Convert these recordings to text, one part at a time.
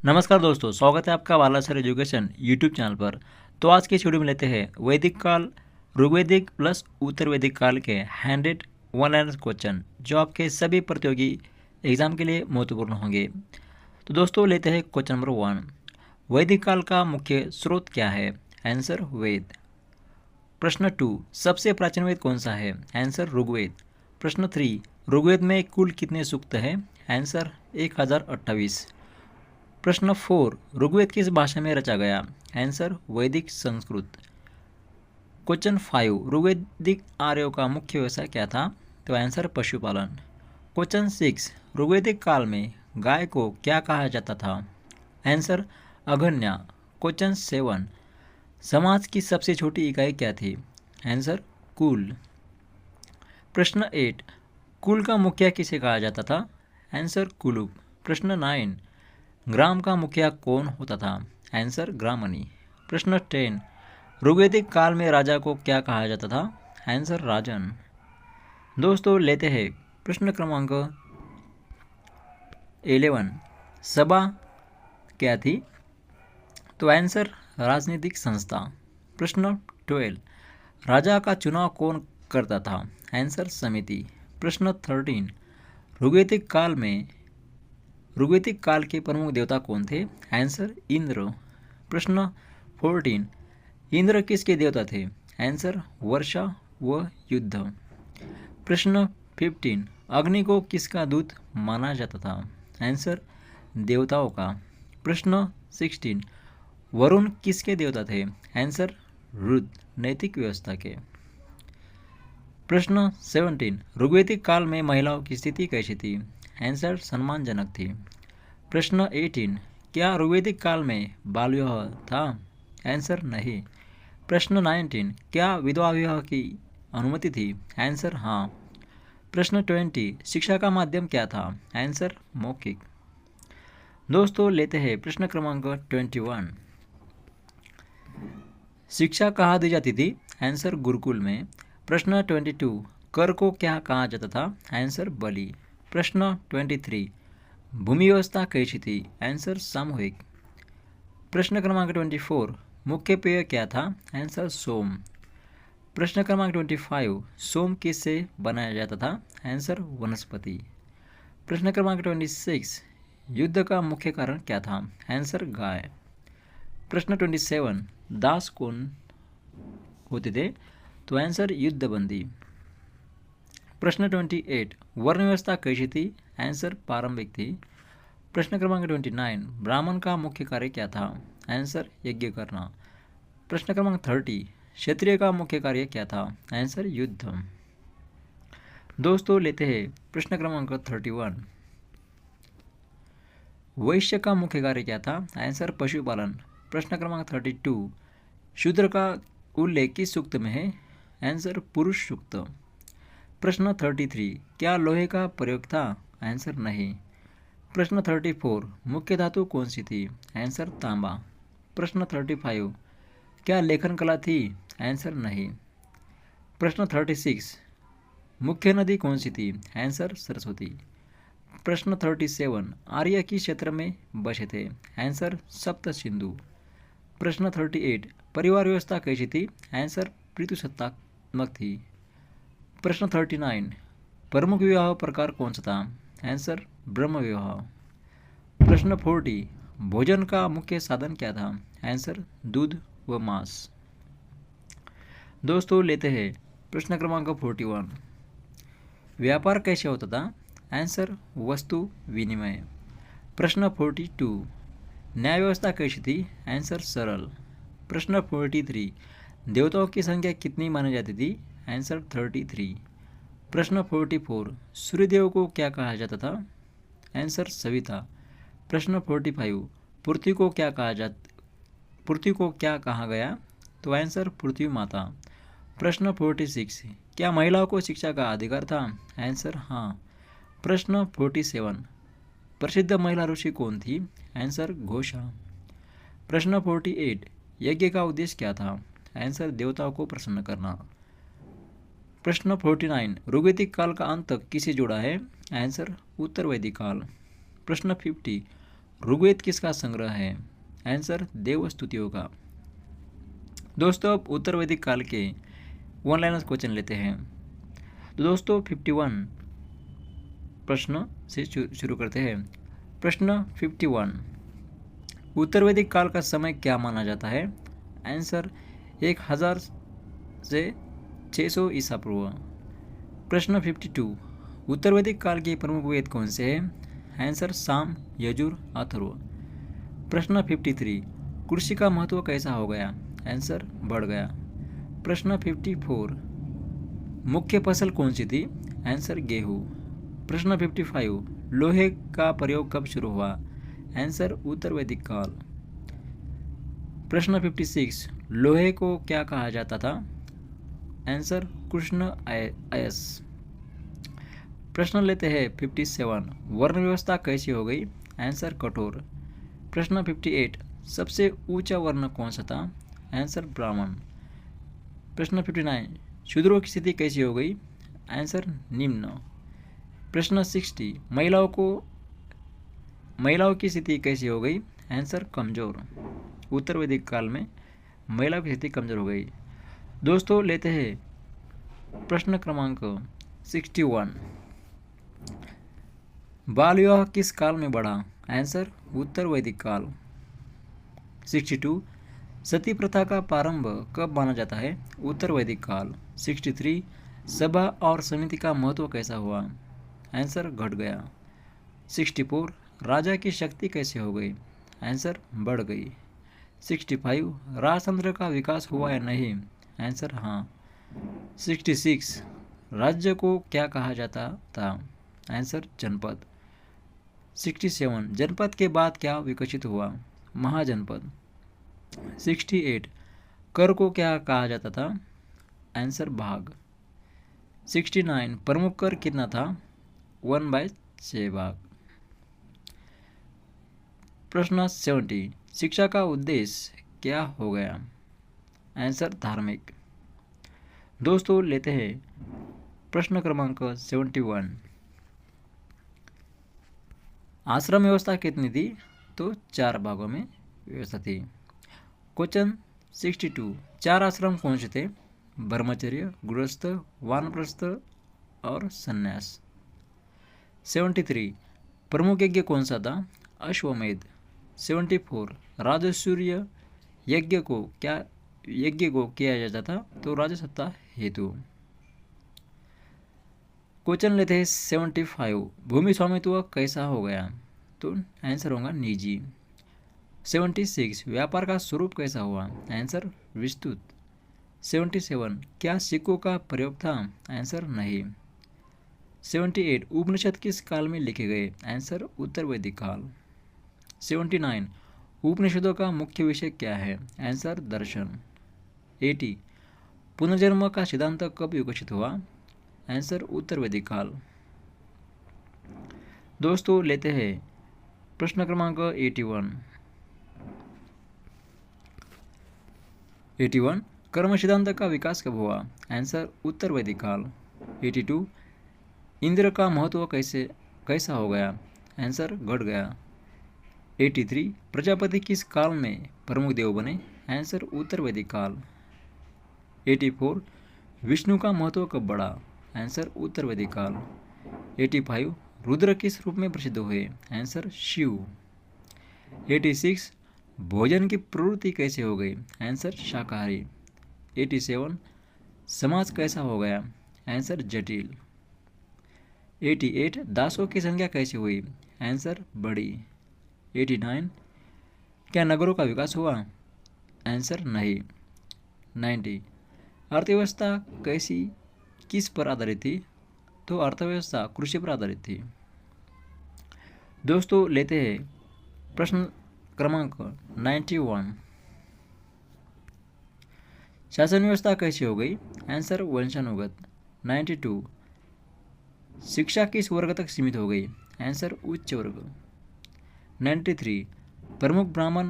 नमस्कार दोस्तों, स्वागत है आपका बालासर एजुकेशन यूट्यूब चैनल पर। तो आज की इस वीडियो में लेते हैं वैदिक काल, ऋग्वैदिक प्लस उत्तर वैदिक काल के 100 वन लाइनर क्वेश्चन जो आपके सभी प्रतियोगी एग्जाम के लिए महत्वपूर्ण होंगे। तो दोस्तों लेते हैं क्वेश्चन नंबर 1। वैदिक काल का मुख्य स्रोत क्या है? आंसर वेद। प्रश्न 2, सबसे प्राचीन वेद कौन सा है? आंसर ऋग्वेद। प्रश्न 3, ऋग्वेद में कुल कितने सूक्त हैं? आंसर 1028। प्रश्न 4, ऋग्वेद किस भाषा में रचा गया? आंसर वैदिक संस्कृत। क्वेश्चन 5, ऋग्वैदिक आर्यों का मुख्य व्यवसाय क्या था? तो आंसर पशुपालन। क्वेश्चन 6, ऋग्वैदिक काल में गाय को क्या कहा जाता था? आंसर अगन्या। क्वेश्चन 7, समाज की सबसे छोटी इकाई क्या थी? आंसर कुल। प्रश्न 8, कुल का मुखिया किसे कहा जाता था? आंसर कुलुक। प्रश्न 9, ग्राम का मुखिया कौन होता था? आंसर ग्रामणी। प्रश्न 10, ऋग्वैदिक काल में राजा को क्या कहा जाता था? आंसर राजन। दोस्तों लेते हैं प्रश्न क्रमांक 11, सभा क्या थी? तो आंसर राजनीतिक संस्था। प्रश्न 12, राजा का चुनाव कौन करता था? आंसर समिति। प्रश्न 13, ऋग्वैदिक काल के प्रमुख देवता कौन थे? आंसर इंद्र। प्रश्न 14, इंद्र किसके देवता थे? आंसर वर्षा व युद्ध। प्रश्न 15, अग्नि को किसका दूत माना जाता था? आंसर देवताओं का। प्रश्न 16, वरुण किसके देवता थे? आंसर रुद्र, नैतिक व्यवस्था के। प्रश्न 17, ऋग्वैदिक काल में महिलाओं की स्थिति कैसी थी? आंसर सम्मानजनक थी। प्रश्न 18, क्या ऋग्वैदिक काल में बाल विवाह था? आंसर नहीं। प्रश्न 19, क्या विधवा विवाह की अनुमति थी? आंसर हाँ। प्रश्न 20, शिक्षा का माध्यम क्या था? आंसर मौखिक। दोस्तों लेते हैं प्रश्न क्रमांक 21, शिक्षा कहाँ दी जाती थी? आंसर गुरुकुल में। प्रश्न 22, कर को क्या कहा जाता था? आंसर बलि। प्रश्न 23, भूमि व्यवस्था कैसी थी? आंसर सामूहिक। प्रश्न क्रमांक 24, मुख्य पेय क्या था? आंसर सोम। प्रश्न क्रमांक 25, सोम किससे बनाया जाता था? आंसर वनस्पति। प्रश्न क्रमांक 26, युद्ध का मुख्य कारण क्या था? आंसर गाय। प्रश्न 27, दास कौन होते थे? तो आंसर युद्धबंदी। प्रश्न 28, वर्ण व्यवस्था कैसी थी? आंसर प्रारंभिक थी। प्रश्न क्रमांक 29, ब्राह्मण का मुख्य कार्य क्या था? आंसर यज्ञ करना। प्रश्न क्रमांक 30, क्षत्रिय का मुख्य कार्य क्या था? आंसर युद्ध। दोस्तों लेते हैं प्रश्न क्रमांक 31, वैश्य का मुख्य कार्य क्या था? आंसर पशुपालन। प्रश्न क्रमांक 32, शूद्र का उल्लेख किस सूक्त में है? आंसर पुरुष सूक्त। प्रश्न 33, क्या लोहे का प्रयोग था? आंसर नहीं। प्रश्न 34, मुख्य धातु कौन सी थी? आंसर तांबा। प्रश्न 35, क्या लेखन कला थी? आंसर नहीं। प्रश्न 36, मुख्य नदी कौन सी थी? आंसर सरस्वती। प्रश्न 37, आर्य किस क्षेत्र में बसे थे? आंसर सप्त सिंधु। प्रश्न 38, परिवार व्यवस्था कैसी थी? आंसर पितृसत्तात्मक थी। प्रश्न 39, प्रमुख विवाह प्रकार कौन सा था? आंसर ब्रह्म विवाह। प्रश्न 40, भोजन का मुख्य साधन क्या था? आंसर दूध व मांस। दोस्तों लेते हैं प्रश्न क्रमांक 41, व्यापार कैसे होता था? आंसर वस्तु विनिमय। प्रश्न 42, न्याय व्यवस्था कैसी थी? आंसर सरल। प्रश्न 43, देवताओं की संख्या कितनी मानी जाती थी? आंसर 33। प्रश्न 44, सूर्यदेव को क्या कहा जाता था? आंसर सविता। प्रश्न 45, पृथ्वी को क्या कहा गया? तो आंसर पृथ्वी माता। प्रश्न 46, क्या महिलाओं को शिक्षा का अधिकार था? आंसर हाँ। प्रश्न 47, प्रसिद्ध महिला ऋषि कौन थी? आंसर घोषा। प्रश्न 48, यज्ञ का उद्देश्य क्या था? आंसर देवताओं को प्रसन्न करना। प्रश्न 49, ऋग्वैदिक काल का अंत किसे जोड़ा है? आंसर उत्तर वैदिक काल। प्रश्न 50, ऋग्वेद किसका संग्रह है? आंसर देवस्तुतियों का। दोस्तों अब उत्तर वैदिक काल के वन लाइनर क्वेश्चन लेते हैं। तो दोस्तों 51 प्रश्न से शुरू करते हैं। प्रश्न 51, उत्तर वैदिक काल का समय क्या माना जाता है? आंसर 1000 से 600 ईसा पूर्व। प्रश्न 52, उत्तर वैदिक काल के प्रमुख वेद कौन से हैं? आंसर साम, यजुर, अथर्व। प्रश्न 53, कृषि का महत्व कैसा हो गया? आंसर बढ़ गया। प्रश्न 54, मुख्य फसल कौन सी थी? आंसर गेहूँ। प्रश्न 55, लोहे का प्रयोग कब शुरू हुआ? आंसर उत्तर वैदिक काल। प्रश्न 56, लोहे को क्या कहा जाता था? आंसर कृष्ण अयस। प्रश्न लेते हैं 57, वर्ण व्यवस्था कैसी हो गई? आंसर कठोर। प्रश्न 58, सबसे ऊंचा वर्ण कौन सा था? आंसर ब्राह्मण। प्रश्न 59, शूद्रों की स्थिति कैसी हो गई? आंसर निम्न। प्रश्न 60, महिलाओं की स्थिति कैसी हो गई? आंसर कमजोर। उत्तर वैदिक काल में महिलाओं की स्थिति कमजोर हो गई। दोस्तों लेते हैं प्रश्न क्रमांक 61, बाल विवाह किस काल में बढ़ा? आंसर उत्तर वैदिक काल। 62, सती प्रथा का प्रारंभ कब माना जाता है? उत्तर वैदिक काल। 63, सभा और समिति का महत्व कैसा हुआ? आंसर घट गया। 64, राजा की शक्ति कैसे हो गई? आंसर बढ़ गई। 65, राजतंत्र का विकास हुआ या नहीं? आंसर हाँ। 66, राज्य को क्या कहा जाता था? आंसर जनपद। 67, जनपद के बाद क्या विकसित हुआ? महाजनपद। 68, कर को क्या कहा जाता था? आंसर भाग। 69, प्रमुख कर कितना था? 1/6 भाग। प्रश्न 70, शिक्षा का उद्देश्य क्या हो गया? आंसर धार्मिक। दोस्तों लेते हैं प्रश्न क्रमांक 71, आश्रम व्यवस्था कितनी थी? तो 4 भागों में व्यवस्था थी। क्वेश्चन 62, 4 आश्रम कौन से थे? ब्रह्मचर्य, गृहस्थ, वानप्रस्थ और संन्यास। 73, प्रमुख यज्ञ कौन सा था? अश्वमेध। 74, राजसूय यज्ञ को किया जाता था? तो राजसत्ता हेतु। क्वेश्चन लेते हैं 75, भूमि स्वामित्व कैसा हो गया? तो आंसर होगा निजी। 76, व्यापार का स्वरूप कैसा हुआ? आंसर विस्तृत। 77, क्या सिक्कों का प्रयोग था? आंसर नहीं। 78, उपनिषद किस काल में लिखे गए? आंसर उत्तर वैदिक काल। 79, उपनिषदों का मुख्य विषय क्या है? आंसर दर्शन। 80, पुनर्जन्म का सिद्धांत कब विकसित हुआ? आंसर उत्तर वैदिक काल। दोस्तों लेते हैं प्रश्न क्रमांक 81, कर्म सिद्धांत का विकास कब हुआ? आंसर उत्तर वैदिक काल। 82, इंद्र का महत्व कैसा हो गया? आंसर घट गया। 83, प्रजापति किस काल में प्रमुख देव बने? आंसर उत्तर वैदिक काल। 84, विष्णु का महत्व कब बढ़ा? आंसर उत्तर वैदिक काल। 85, रुद्र किस रूप में प्रसिद्ध हुए? आंसर शिव। 86, भोजन की प्रवृत्ति कैसे हो गई? आंसर शाकाहारी। 87, समाज कैसा हो गया? आंसर जटिल। 88, दासों की संख्या कैसी हुई? आंसर बढ़ी। 89, क्या नगरों का विकास हुआ? आंसर नहीं। 90, अर्थव्यवस्था किस पर आधारित थी? तो अर्थव्यवस्था कृषि पर आधारित थी। दोस्तों लेते हैं प्रश्न क्रमांक 91, शासन व्यवस्था कैसी हो गई? आंसर वंशानुगत। 92, शिक्षा किस वर्ग तक सीमित हो गई? आंसर उच्च वर्ग। 93, प्रमुख ब्राह्मण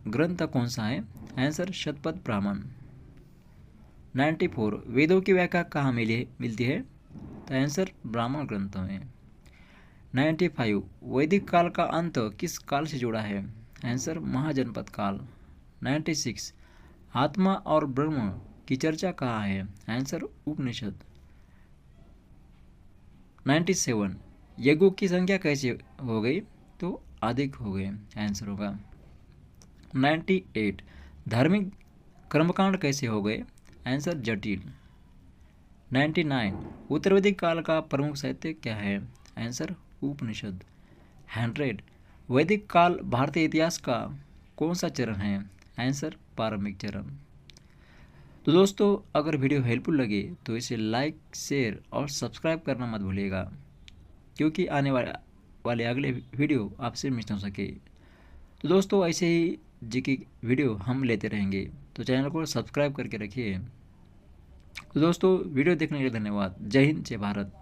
ग्रंथ कौन सा है? आंसर शतपथ ब्राह्मण। 94, वेदों की व्याख्या कहाँ मिलती है? तो आंसर ब्राह्मण ग्रंथों में। 95 वैदिक काल का अंत किस काल से जुड़ा है? आंसर महाजनपद काल। 96 आत्मा और ब्रह्म की चर्चा कहाँ है? आंसर उपनिषद। 97 यज्ञों की संख्या कैसे हो गई? तो अधिक हो गए, आंसर होगा। 98 धार्मिक कर्मकांड कैसे हो गए? आंसर जटिल। 99 उत्तर वैदिक काल का प्रमुख साहित्य क्या है? आंसर उपनिषद। 100 वैदिक काल भारतीय इतिहास का कौन सा चरण है? आंसर प्रारंभिक चरण। तो दोस्तों, अगर वीडियो हेल्पफुल लगे तो इसे लाइक, शेयर और सब्सक्राइब करना मत भूलिएगा, क्योंकि आने वाले अगले वीडियो आपसे मिस ना हो सके। तो दोस्तों, ऐसे ही जीके वीडियो हम लेते रहेंगे, तो चैनल को सब्सक्राइब करके रखिए। तो दोस्तों, वीडियो देखने के लिए धन्यवाद। जय हिंद, जय भारत।